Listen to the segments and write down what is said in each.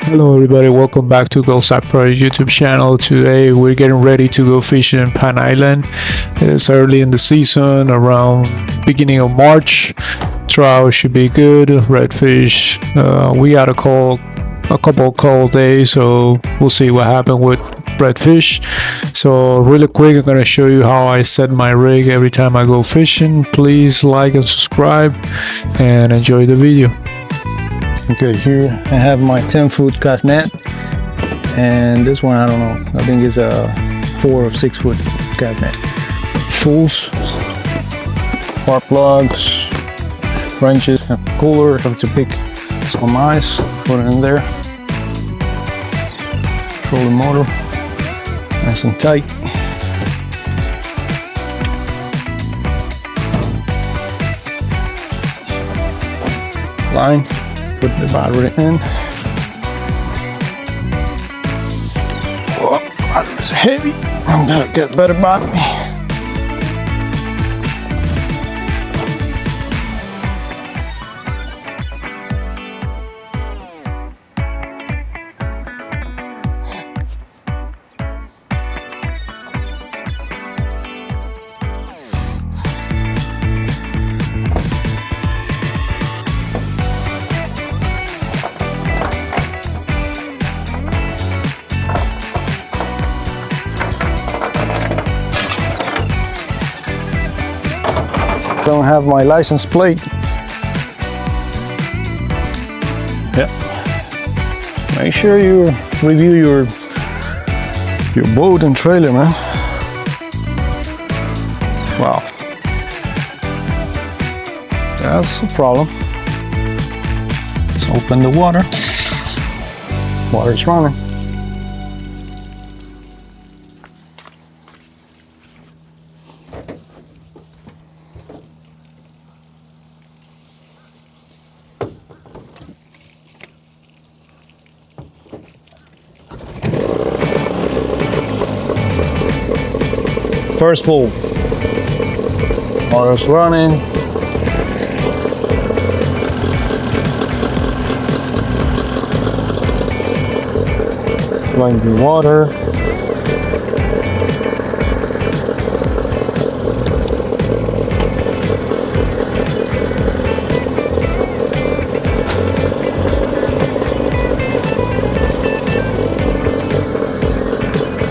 Hello everybody, welcome back to Go Saltwater YouTube channel. Today we're getting ready to go fishing in Pan Island. It's early in the season, around beginning of March. Trout should be good, redfish. We got a couple of cold days, so we'll see what happens with redfish. So really quick, I'm going to show you how I set my rig every time I go fishing. Please like and subscribe and enjoy the video. Okay, here I have my 10-foot cast net, and this one I don't know, I think it's a 4 or 6 foot cast net. Tools, spark plugs, wrenches, a cooler. Have to pick some ice, put it in there. Trolling motor, nice and tight. Line. Put the battery in. Oh, battery's heavy. I'm gonna get better battery. Don't have my license plate. Yeah. Make sure you review your boat and trailer, man. Wow. That's a problem. Let's open the water. Water's running. First pull, water's running. Blind the water.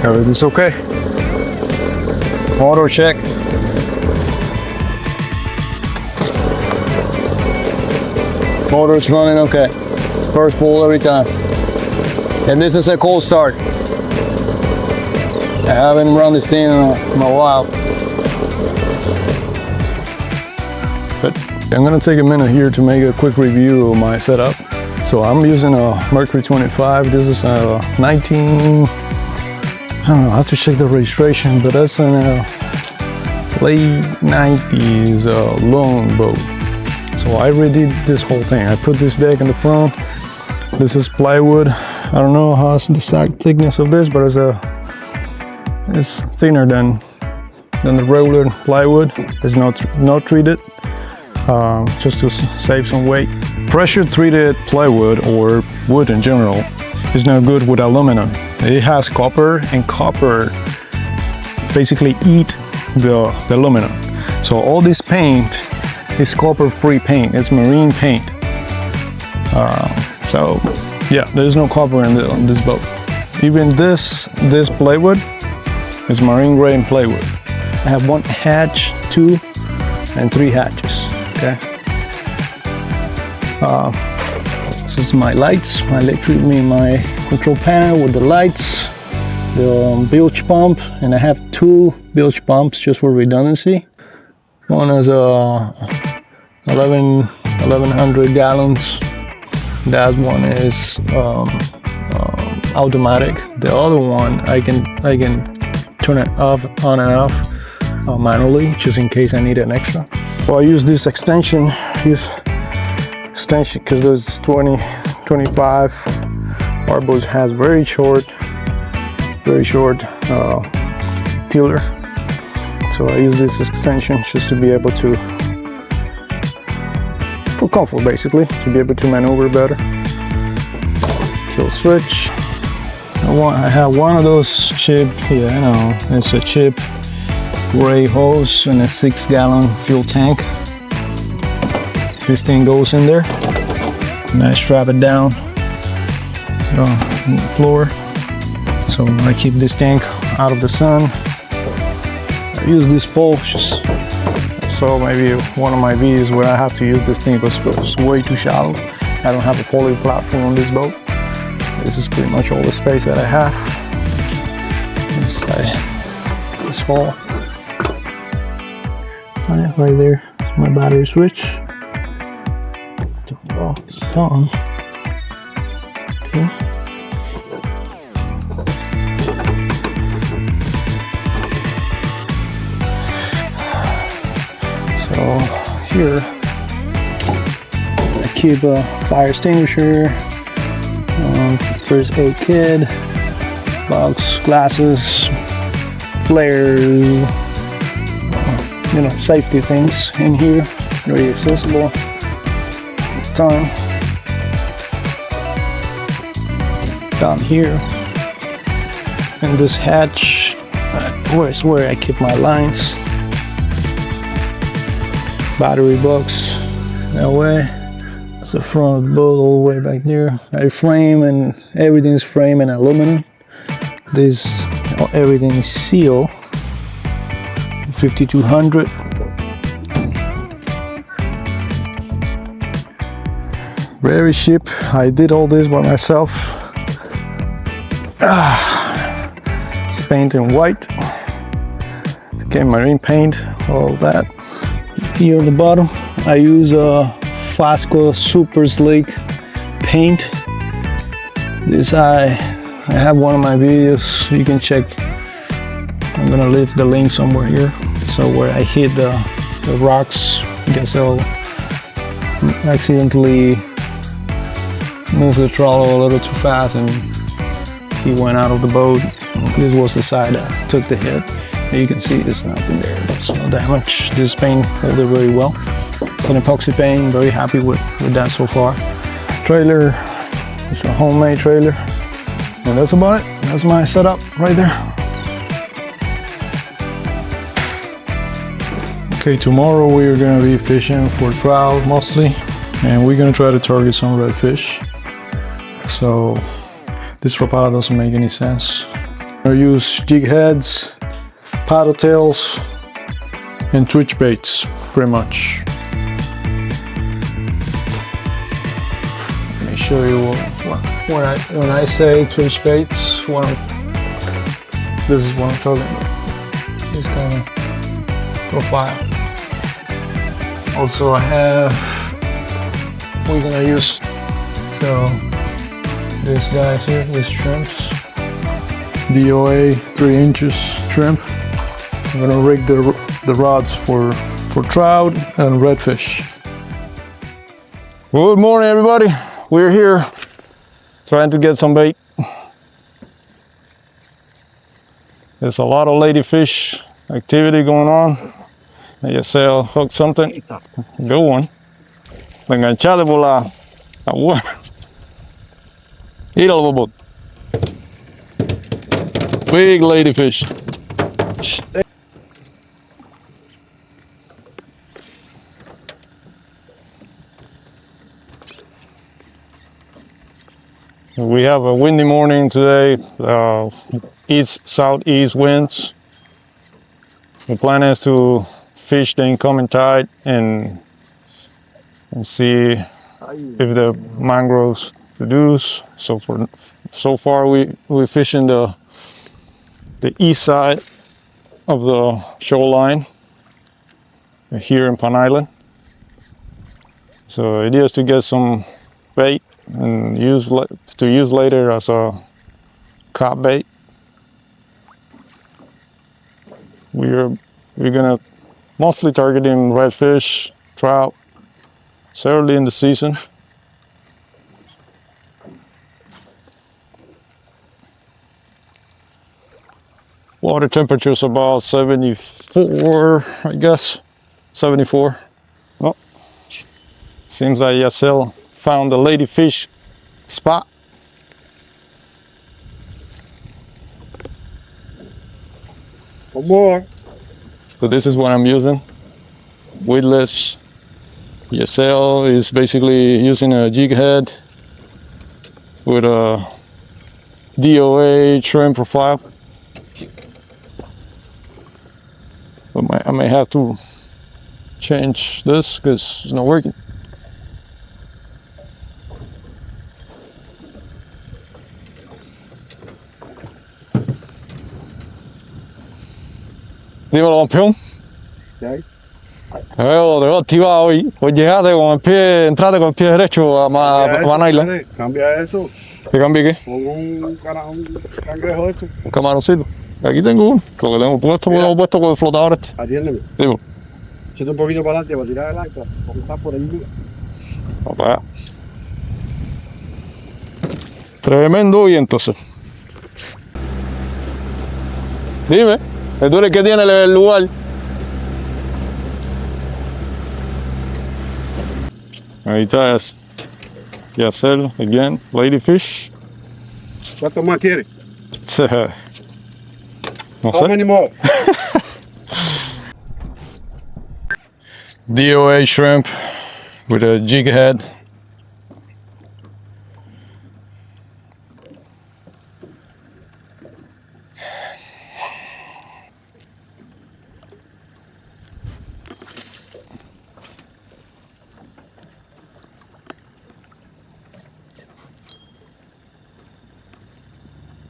Everything's okay. Auto check. Motor's running okay. First pull every time. And this is a cold start. I haven't run this thing in a while. But I'm gonna take a minute here to make a quick review of my setup. So I'm using a Mercury 25. This is a 19. I don't know, I have to check the registration, but that's a late 90s long boat. So I redid this whole thing. I put this deck in the front. This is plywood. I don't know how's the exact thickness of this, but it's thinner than the regular plywood. It's not treated, just to save some weight. Pressure treated plywood or wood in general is no good with aluminum. It has copper, and copper basically eat the aluminum. So all this paint is copper-free paint. It's marine paint. So yeah, there's no copper in this boat. Even this plywood is marine grade plywood. I have 1 hatch, 2, and 3 hatches. Okay. This is my lights, my control panel with the lights, the bilge pump, and I have 2 bilge pumps just for redundancy. One is 1100 gallons. That one is automatic. The other one I can turn it on and off manually, just in case I need an extra. Well, I use this extension. Because there's 25. Our boat has very short tiller, so I use this extension just to be able to, for comfort basically, to be able to maneuver better. Kill switch. I have one of those chip, yeah, I know, it's a chip gray hose and a 6-gallon fuel tank. This thing goes in there, and I strap it down on the floor. So I keep this tank out of the sun. I use this pole, just so maybe one of my videos where I have to use this thing because it's way too shallow. I don't have a poly platform on this boat. This is pretty much all the space that I have inside this hole. Right there is my battery switch. Turn it off, it's on. Okay. So here I keep a fire extinguisher, first aid kit, box, glasses, flares, you know, safety things in here, very accessible. Time down here, and this hatch, is where I keep my lines. Battery box that way. That's the front of the boat all the way back there. I frame, and everything is framed in aluminum. This, everything is sealed. 5200. Very cheap. I did all this by myself. It's painted in white. Okay, marine paint, all that. Here on the bottom, I use a Fasco Super Slick paint. This I have one of my videos. You can check. I'm gonna leave the link somewhere here. So where I hit the rocks, I guess I'll accidentally move the throttle a little too fast and he went out of the boat. This was the side that took the hit. And you can see it's nothing there. There's no damage. This paint held it very well. It's an epoxy paint. Very happy with that so far. Trailer. It's a homemade trailer. And that's about it. That's my setup right there. Okay, tomorrow we're gonna be fishing for trout mostly, and we're gonna try to target some redfish. So this rapala doesn't make any sense. I use jig heads, paddle tails, and twitch baits, pretty much. Let me show you when I say twitch baits, this is what I'm talking about. This kind of profile. Also, we're gonna use these guys here, these shrimps. DOA 3 inches shrimp. I'm gonna rig the rods for trout and redfish. Good morning, everybody. We're here trying to get some bait. There's a lot of ladyfish activity going on. I just say I'll hook something. Good one. Me enganchale por la agua. Míralo, Bobo. Big ladyfish. We have a windy morning today. East-southeast winds. The plan is to fish the incoming tide and see if the mangroves produce. So far we're fishing the east side of the shoreline here in Pan Island. So it is to get some bait and use later as a cod bait. We're gonna mostly targeting redfish, trout. It's early in the season. Water temperature is about 74, I guess. 74. Well, seems like Yacel found the ladyfish spot. More. So this is what I'm using. Weedless. ESL is basically using a jig head with a DOA trim profile. But I may have to change this because it's not working. Dímelo, campeón. ¿Sí? Te veo activado hoy. Hoy llegaste con el pie, entraste con el pie derecho a Van Island. Cambia eso. ¿Qué cambié qué? Pon un cangrejo hecho. Un camaroncito. Aquí tengo uno. Lo que tengo puesto con el flotador este. Atiéndeme. Dímelo. Échate un poquito para adelante para tirar el ancla. Porque está por ahí. Vamos para allá. Tremendo y entonces. Dime, tú eres el que tiene el lugar. Ahí está eso. Y hacer, again, ladyfish. ¿Cuántos más quieres? No How sé. many more? DOA shrimp with a jig head.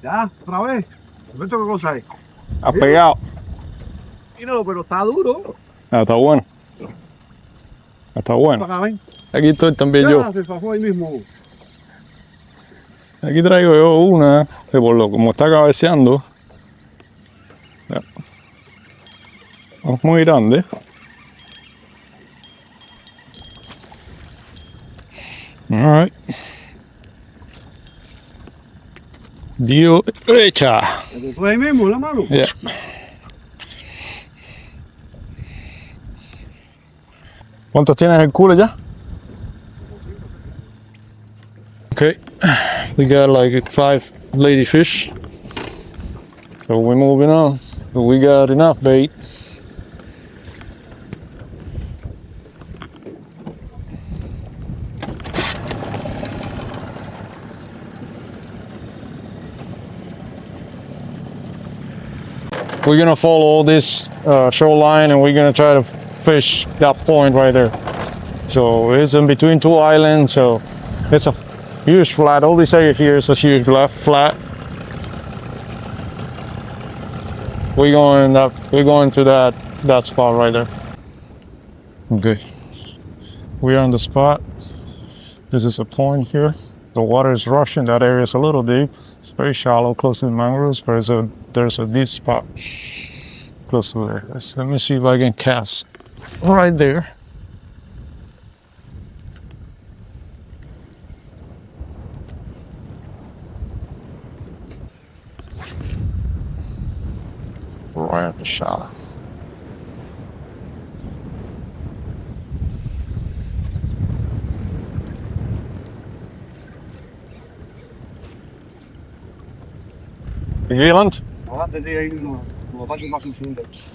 Ya, otra vez. ¿Esto qué cosa es? Ha pegado. Y no, pero está duro. Ah, está bueno. Está bueno. Para acá, ven. Aquí estoy también yo. Ya, se fajó ahí mismo. Aquí traigo yo una que por lo como está cabeceando. Ya. No es muy grande. All right. Dios derecha. ¿Te fue ahí mismo, la mano? Yeah. ¿Cuántos tienes en el culo ya? Okay, we got like 5 ladyfish. So we're moving on. But we got enough bait. We're gonna follow this shoreline and we're gonna try to fish that point right there. So it's in between 2 islands, so it's a huge flat. All this area here is a huge flat. We're going to that spot right there. Okay, we're on the spot. This is a point here. The water is rushing. That area is a little deep. It's very shallow, close to the mangroves, but there's a deep spot close to there. Let me see if I can cast right there. Right at the shot. Nederland? Ahora te digo ahí uno pasos más profundos.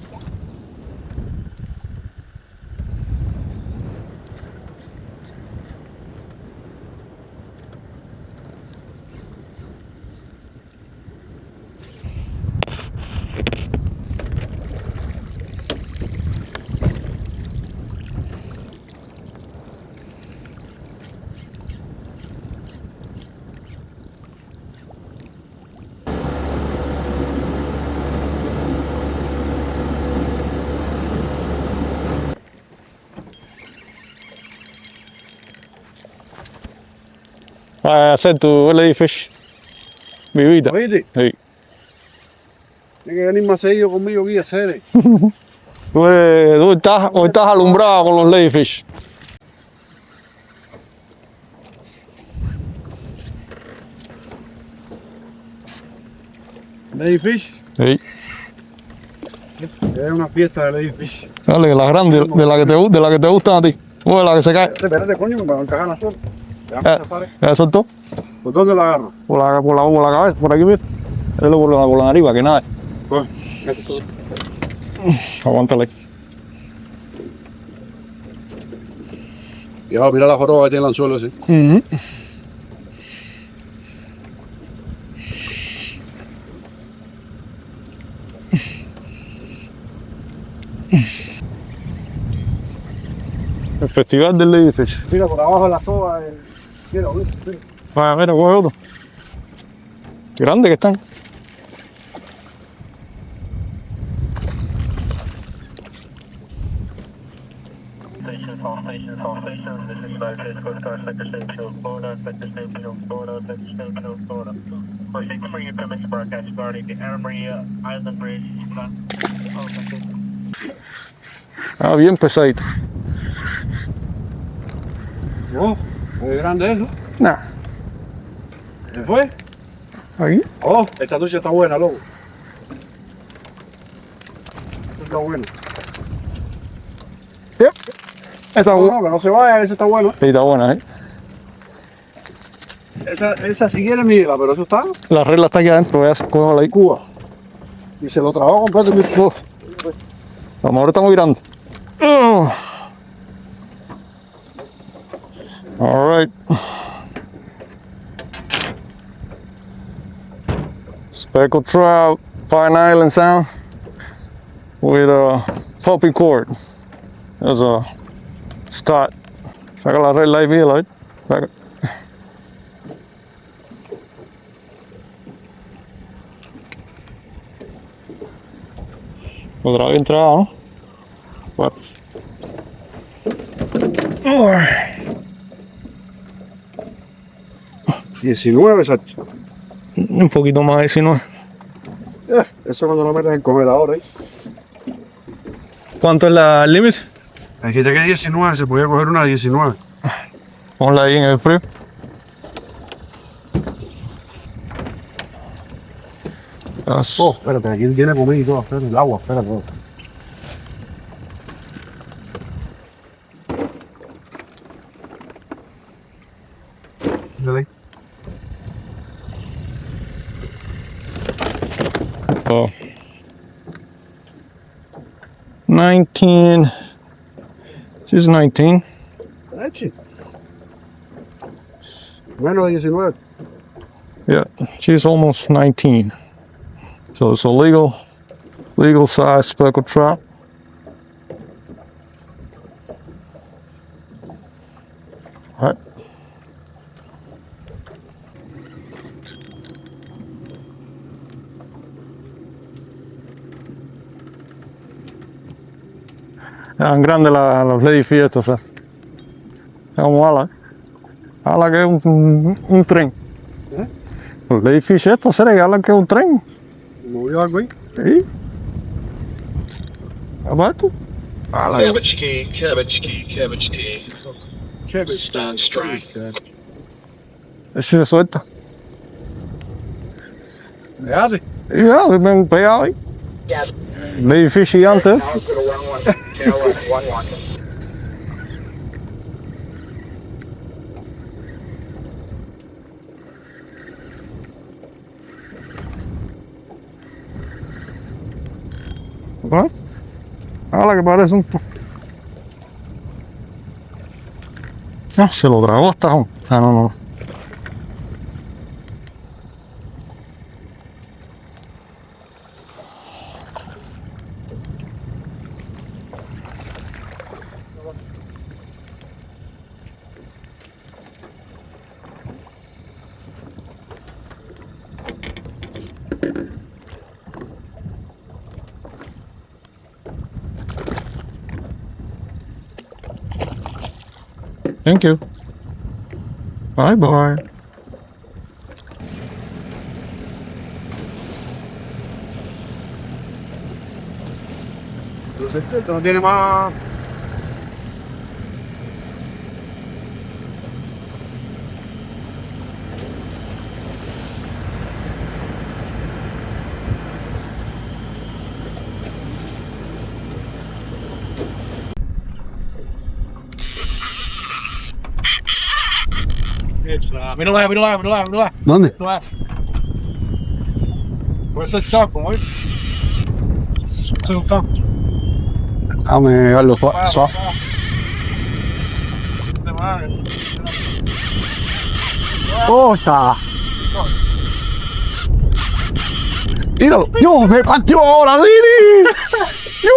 A hacer tu ladyfish. Vivita. Oíste, Sí. tienes que venir más seguido conmigo aquí a hacer. Tú estás alumbrado con los ladyfish. Ladyfish. Sí. Es una fiesta de ladyfish. Dale, la grande, de la que te gustan a ti. O de la que se cae. Espérate, coño, para encajar la sola. ¿Ya soltó? ¿Por dónde la agarro? Por la cabeza, por aquí, mira. Dale por la nariz, para que nada. Coge. Eso. Aguántale. Y ahora mira la joroba que tiene el anzuelo ese. El festival del Ladyfish. Mira por abajo de la soga. Mira, mira. Vaya, mira, coge otro. Qué grande que están. Ah, bien pesadito. Oh, muy grande eso. Nah, ¿Se fue? ahí. Oh, esta ducha está buena, loco. Esta está buena. Yep. Está No, buena. no, que no se vaya, esa está buena. Sí, está buena, ¿eh? Esa si quiere mira, pero eso está. La regla está aquí adentro, voy a cogerla ahí. Cuba. Y se lo trabajó completo. Uf. A lo mejor estamos virando. All right. Speckled trout, Pine Island Sound with a popping cord as a start. Saca la regla ahí, mira, ¿eh? Saca. Otra vez entrada, ¿no? Bueno. 19, exacto. Un poquito más de 19. Eso cuando lo metes en el congelador ahí. ¿Cuánto es la límite? Aquí te queda 19, se podía coger una de 19. Ponla ahí en el frío. Oh, espérate, aquí tiene comida y todo, espérate, el agua, espérate. Mírale ahí. Oh. 19. She's 19. Leche. Menos de 19. Yeah, she's almost 19. So it's a legal size speckled trout. All right. Eran grandes las ladyfish estas, ¿sabes? Es como ala. Ala que es un tren. ¿Eh? Los ladyfish estos, se le ala que es un tren. ¿Movió algo ahí? Sí. Abajo. Ala. Cabbage key, cabbage key, cabbage key. Chévere. Not strike. Ese se suelta. Déjate. Y ya, ven pegado ahí. Ladyfish gigantes. ¿Ves? Ala que parece un... No, se lo tragó hasta... Ah, no, no. Thank you. Bye bye. Esto no tiene más. Míralo, míralo, míralo, míralo. ¿Dónde? Puede ser sharp, ¿cómo es? Es un sharp. Déjame dejarlo suave. ¡Cosa! ¡Míralo! ¡Yo! ¡Me partió ahora, Dini! ¡Yo!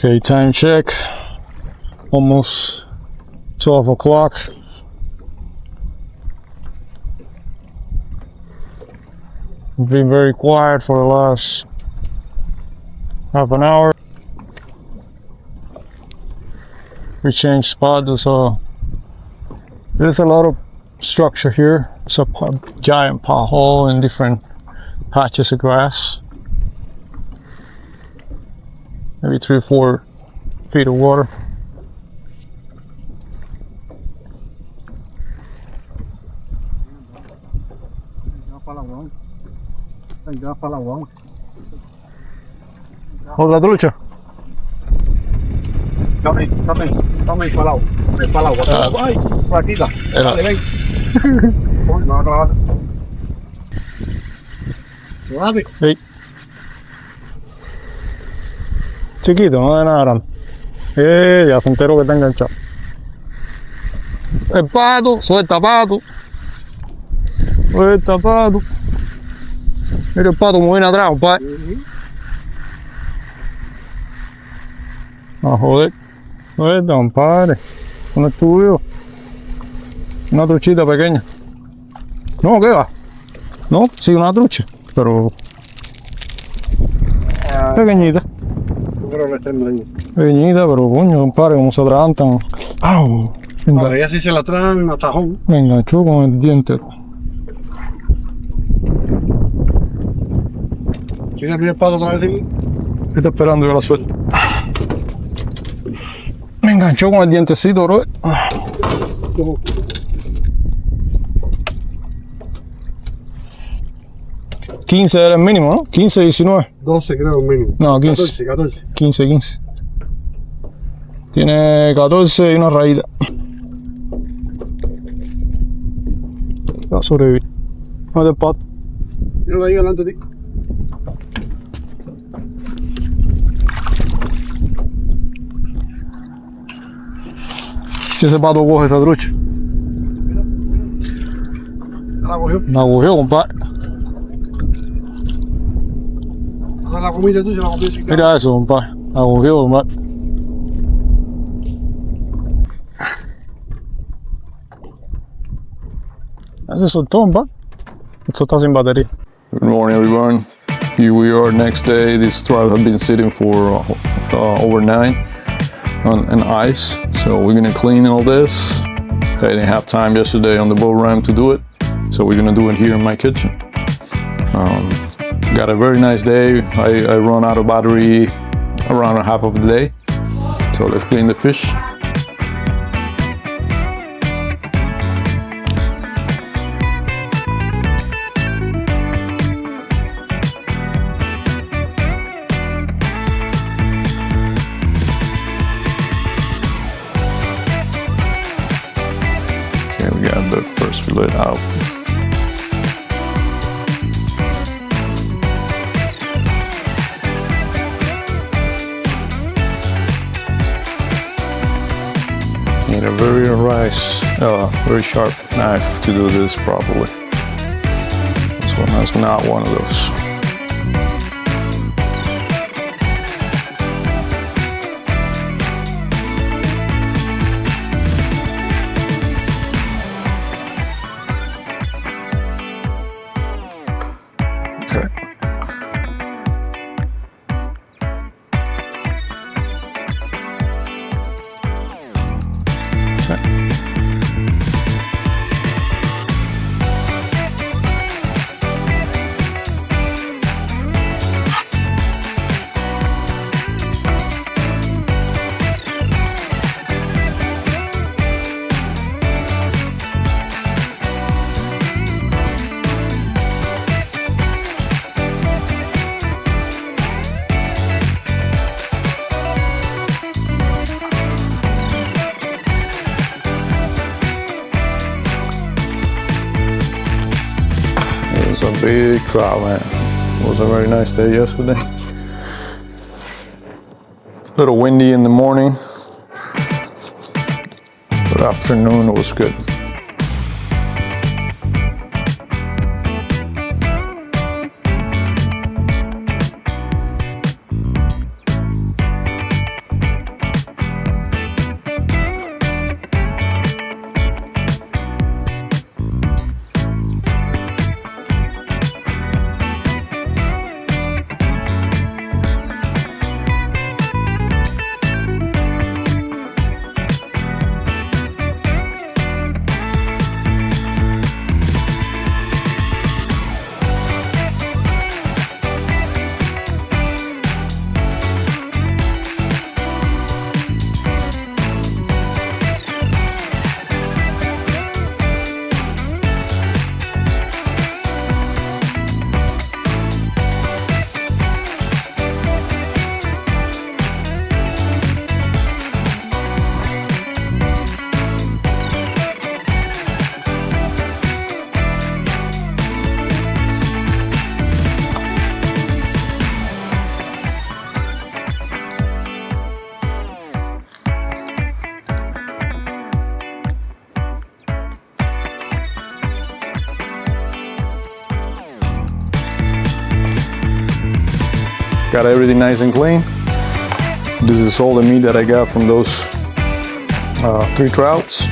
Okay, time check. Almost 12 o'clock. We've been very quiet for the last half an hour. We changed spot. There's a lot of structure here. It's a giant pothole and different patches of grass. Maybe 3 or 4 feet of water. Otra trucha. Dame para el agua. Ay, flaquita. Dale, ven. Uy, no, no. Suave. Hey. Chiquito, no de nada grande. Ya se enteró que está enganchado. El pato, suelta pato. Suelta pato. Mira el pato muy bien atrás, compadre. A joder. Suelta, compadre. No es tuyo. Una truchita pequeña. No, ¿qué va? No, sí, una trucha. Pero pequeñita. Pequeñita, pero coño, compadre, como se atragantan. ¡Au! Vale, ya sí se la traen a tajón. Me enganchó con el diente. ¿Quieres abrir el pato otra vez aquí? Está esperando yo la suerte. Me enganchó con el dientecito, bro. 15 era el mínimo, ¿no? 15, 19. 12 creo mínimo. No, 15. 14. 15. Tiene 14 y una rayita. Va a sobrevivir. No te pato. Míralo ahí delante de ti. Si ese pato coge esa trucha. La cogió. La cogió, compadre. La comida tuya, la comida chica. Mira eso, compadre. La cogió, compadre. Ese soltó, compadre. Esto está sin batería. Good morning, everyone. Here we are next day. This trout has been sitting for overnight on ice. So we're gonna clean all this. I didn't have time yesterday on the boat ramp to do it. So we're gonna do it here in my kitchen. Got a very nice day. I run out of battery around half of the day. So let's clean the fish. Okay, we got the first fillet out. Need a very sharp knife to do this properly. This one is not one of those. Okay. Some big trout, man. It was a very nice day yesterday. A little windy in the morning, but afternoon it was good. Got everything nice and clean. This is all the meat that I got from those 3 trouts.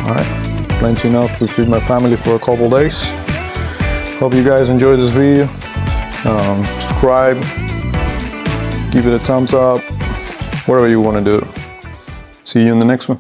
All right, plenty enough to feed my family for a couple days. Hope you guys enjoyed this video. Subscribe, give it a thumbs up, whatever you want to do. See you in the next one.